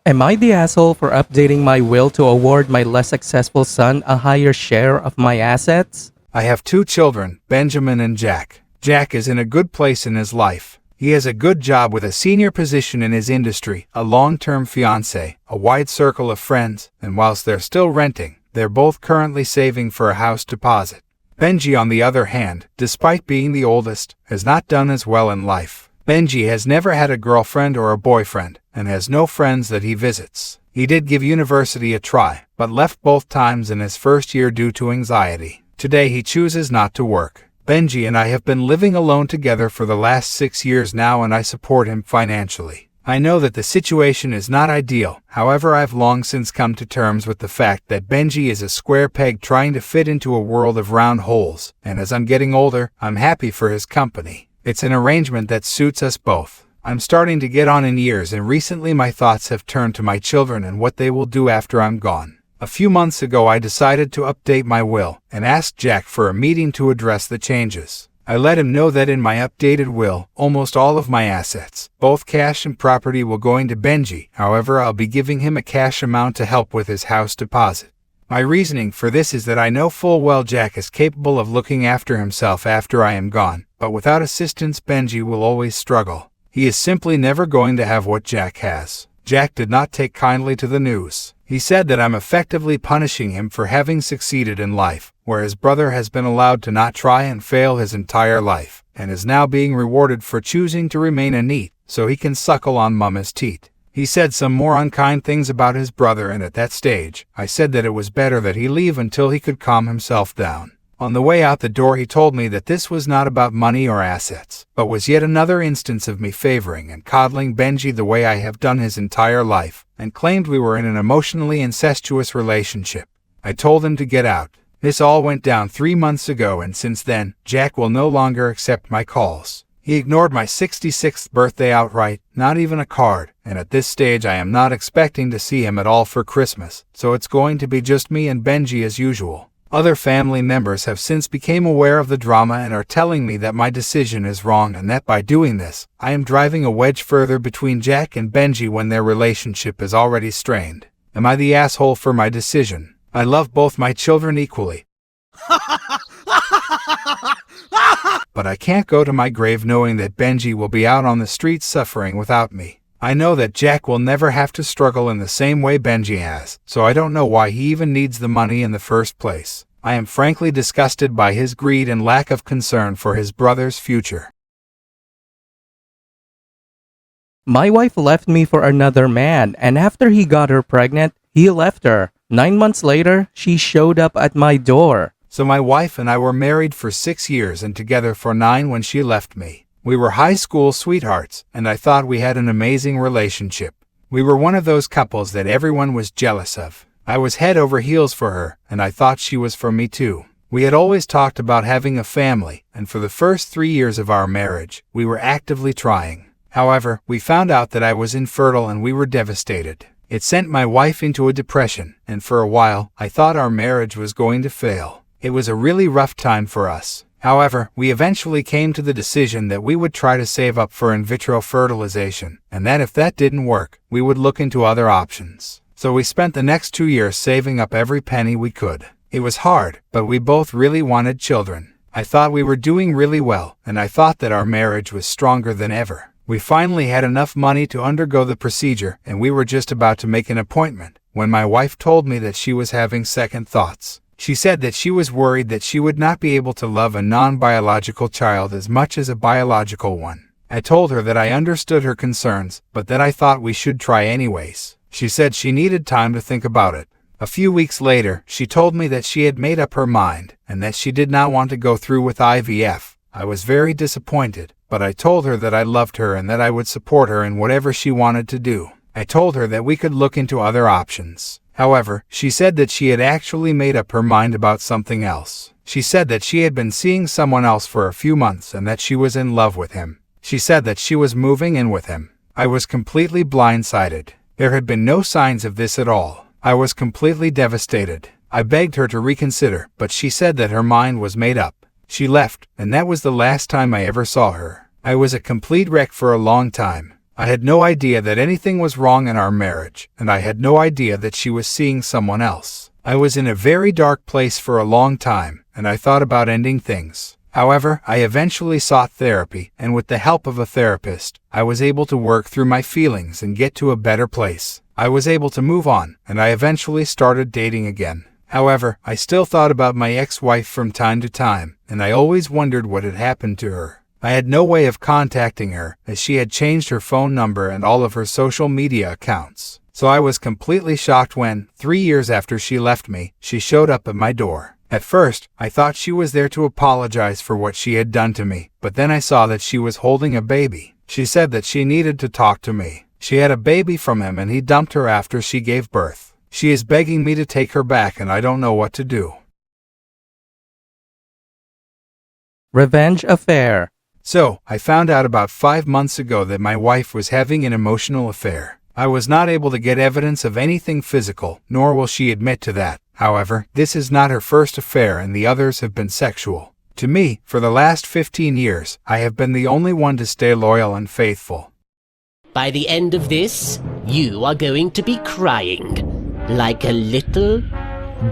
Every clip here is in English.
Am I the asshole for updating my will to award my less successful son a higher share of my assets? I have two children, Benjamin and Jack. Jack is in a good place in his life. He has a good job with a senior position in his industry, a long-term fiancé, a wide circle of friends, and whilst they're still renting, they're both currently saving for a house deposit. Benji, on the other hand, despite being the oldest, has not done as well in life. Benji has never had a girlfriend or a boyfriend, and has no friends that he visits. He did give university a try, but left both times in his first year due to anxiety. Today he chooses not to work. Benji and I have been living alone together for the last 6 years now, and I support him financially. I know that the situation is not ideal, however I've long since come to terms with the fact that Benji is a square peg trying to fit into a world of round holes, and as I'm getting older, I'm happy for his company. It's an arrangement that suits us both. I'm starting to get on in years, and recently my thoughts have turned to my children and what they will do after I'm gone. A few months ago I decided to update my will and asked Jack for a meeting to address the changes. I let him know that in my updated will, almost all of my assets, both cash and property, will go into Benji. However, I'll be giving him a cash amount to help with his house deposit. My reasoning for this is that I know full well Jack is capable of looking after himself after I am gone, but without assistance Benji will always struggle. He is simply never going to have what Jack has. Jack did not take kindly to the news. He said that I'm effectively punishing him for having succeeded in life, where his brother has been allowed to not try and fail his entire life, and is now being rewarded for choosing to remain a NEET, so he can suckle on mama's teat. He said some more unkind things about his brother, and at that stage, I said that it was better that he leave until he could calm himself down. On the way out the door he told me that this was not about money or assets, but was yet another instance of me favoring and coddling Benji the way I have done his entire life, and claimed we were in an emotionally incestuous relationship. I told him to get out. This all went down 3 months ago, and since then, Jack will no longer accept my calls. He ignored my 66th birthday outright, not even a card, and at this stage I am not expecting to see him at all for Christmas, so it's going to be just me and Benji as usual. Other family members have since become aware of the drama and are telling me that my decision is wrong, and that by doing this, I am driving a wedge further between Jack and Benji when their relationship is already strained. Am I the asshole for my decision? I love both my children equally. But I can't go to my grave knowing that Benji will be out on the streets suffering without me. I know that Jack will never have to struggle in the same way Benji has, so I don't know why he even needs the money in the first place. I am frankly disgusted by his greed and lack of concern for his brother's future. My wife left me for another man, and after he got her pregnant, he left her. 9 months later, she showed up at my door. So my wife and I were married for 6 years and together for 9 when she left me. We were high school sweethearts, and I thought we had an amazing relationship. We were one of those couples that everyone was jealous of. I was head over heels for her, and I thought she was for me too. We had always talked about having a family, and for the first 3 years of our marriage, we were actively trying. However, we found out that I was infertile and we were devastated. It sent my wife into a depression, and for a while, I thought our marriage was going to fail. It was a really rough time for us. However, we eventually came to the decision that we would try to save up for in vitro fertilization, and that if that didn't work, we would look into other options. So we spent the next 2 years saving up every penny we could. It was hard, but we both really wanted children. I thought we were doing really well, and I thought that our marriage was stronger than ever. We finally had enough money to undergo the procedure, and we were just about to make an appointment, when my wife told me that she was having second thoughts. She said that she was worried that she would not be able to love a non-biological child as much as a biological one. I told her that I understood her concerns, but that I thought we should try anyways. She said she needed time to think about it. A few weeks later, she told me that she had made up her mind, and that she did not want to go through with IVF. I was very disappointed, but I told her that I loved her and that I would support her in whatever she wanted to do. I told her that we could look into other options. However, she said that she had actually made up her mind about something else. She said that she had been seeing someone else for a few months and that she was in love with him. She said that she was moving in with him. I was completely blindsided. There had been no signs of this at all. I was completely devastated. I begged her to reconsider, but she said that her mind was made up. She left, and that was the last time I ever saw her. I was a complete wreck for a long time. I had no idea that anything was wrong in our marriage, and I had no idea that she was seeing someone else. I was in a very dark place for a long time, and I thought about ending things. However, I eventually sought therapy, and with the help of a therapist, I was able to work through my feelings and get to a better place. I was able to move on, and I eventually started dating again. However, I still thought about my ex-wife from time to time, and I always wondered what had happened to her. I had no way of contacting her, as she had changed her phone number and all of her social media accounts. So I was completely shocked when, 3 years after she left me, she showed up at my door. At first, I thought she was there to apologize for what she had done to me, but then I saw that she was holding a baby. She said that she needed to talk to me. She had a baby from him and he dumped her after she gave birth. She is begging me to take her back and I don't know what to do. Revenge affair. So, I found out about 5 months ago that my wife was having an emotional affair. I was not able to get evidence of anything physical, nor will she admit to that. However, this is not her first affair and the others have been sexual. To me, for the last 15 years, I have been the only one to stay loyal and faithful. By the end of this, you are going to be crying like a little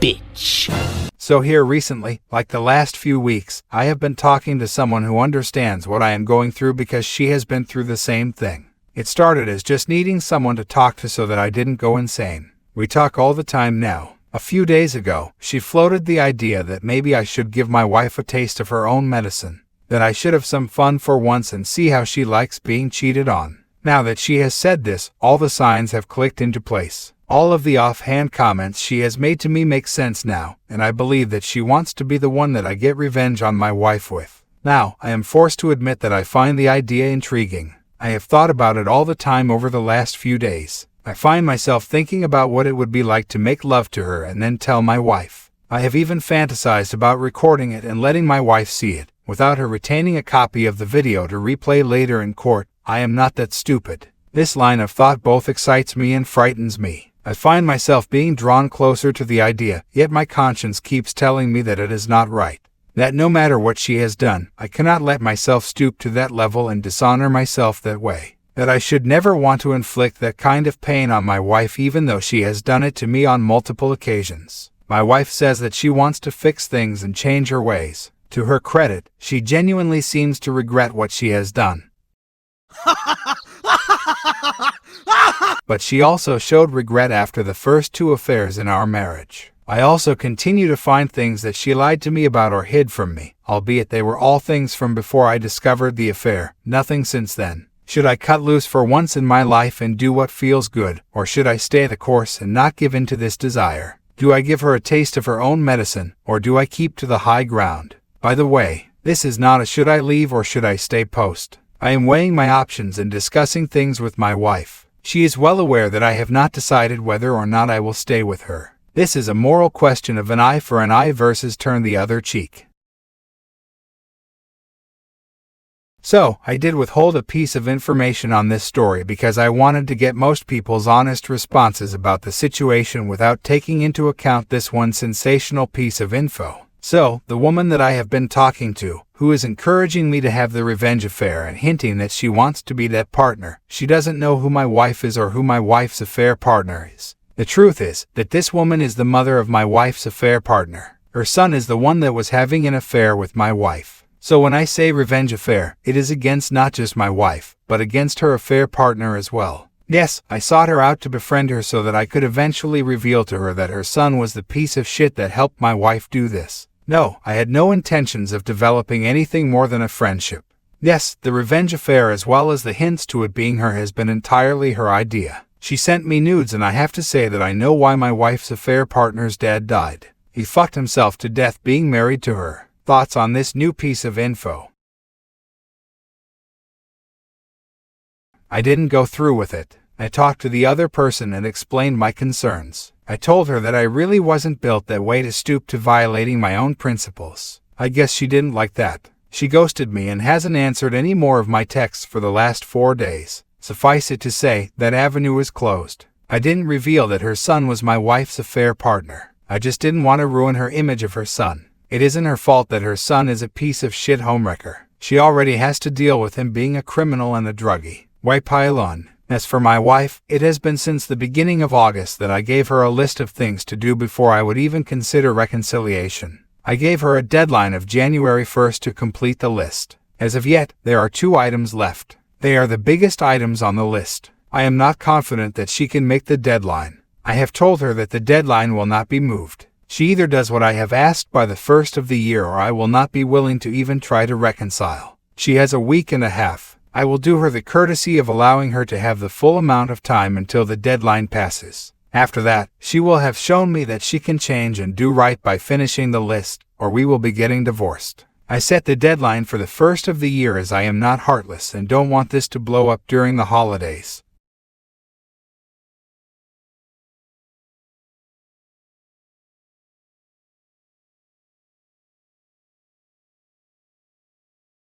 bitch. So here recently, like the last few weeks, I have been talking to someone who understands what I am going through because she has been through the same thing. It started as just needing someone to talk to so that I didn't go insane. We talk all the time now. A few days ago, she floated the idea that maybe I should give my wife a taste of her own medicine, that I should have some fun for once and see how she likes being cheated on. Now that she has said this, all the signs have clicked into place. All of the offhand comments she has made to me make sense now, and I believe that she wants to be the one that I get revenge on my wife with. Now, I am forced to admit that I find the idea intriguing. I have thought about it all the time over the last few days. I find myself thinking about what it would be like to make love to her and then tell my wife. I have even fantasized about recording it and letting my wife see it, without her retaining a copy of the video to replay later in court. I am not that stupid. This line of thought both excites me and frightens me. I find myself being drawn closer to the idea, yet my conscience keeps telling me that it is not right. That no matter what she has done, I cannot let myself stoop to that level and dishonor myself that way. That I should never want to inflict that kind of pain on my wife even though she has done it to me on multiple occasions. My wife says that she wants to fix things and change her ways. To her credit, she genuinely seems to regret what she has done. But she also showed regret after the first 2 affairs in our marriage. I also continue to find things that she lied to me about or hid from me, albeit they were all things from before I discovered the affair, nothing since then. Should I cut loose for once in my life and do what feels good, or should I stay the course and not give in to this desire? Do I give her a taste of her own medicine, or do I keep to the high ground? By the way, this is not a should I leave or should I stay post. I am weighing my options and discussing things with my wife. She is well aware that I have not decided whether or not I will stay with her. This is a moral question of an eye for an eye versus turn the other cheek. So, I did withhold a piece of information on this story because I wanted to get most people's honest responses about the situation without taking into account this one sensational piece of info. So, the woman that I have been talking to, who is encouraging me to have the revenge affair and hinting that she wants to be that partner, she doesn't know who my wife is or who my wife's affair partner is. The truth is that this woman is the mother of my wife's affair partner. Her son is the one that was having an affair with my wife. So when I say revenge affair, it is against not just my wife, but against her affair partner as well. Yes, I sought her out to befriend her so that I could eventually reveal to her that her son was the piece of shit that helped my wife do this. No, I had no intentions of developing anything more than a friendship. Yes, the revenge affair as well as the hints to it being her has been entirely her idea. She sent me nudes and I have to say that I know why my wife's affair partner's dad died. He fucked himself to death being married to her. Thoughts on this new piece of info? I didn't go through with it. I talked to the other person and explained my concerns. I told her that I really wasn't built that way to stoop to violating my own principles. I guess she didn't like that. She ghosted me and hasn't answered any more of my texts for the last 4 days. Suffice it to say, that avenue is closed. I didn't reveal that her son was my wife's affair partner. I just didn't want to ruin her image of her son. It isn't her fault that her son is a piece of shit homewrecker. She already has to deal with him being a criminal and a druggie. Why pile on? As for my wife, it has been since the beginning of August that I gave her a list of things to do before I would even consider reconciliation. I gave her a deadline of January 1st to complete the list. As of yet, there are 2 items left. They are the biggest items on the list. I am not confident that she can make the deadline. I have told her that the deadline will not be moved. She either does what I have asked by the 1st of the year, or I will not be willing to even try to reconcile. She has a week and a half. I will do her the courtesy of allowing her to have the full amount of time until the deadline passes. After that, she will have shown me that she can change and do right by finishing the list, or we will be getting divorced. I set the deadline for the 1st of the year as I am not heartless and don't want this to blow up during the holidays.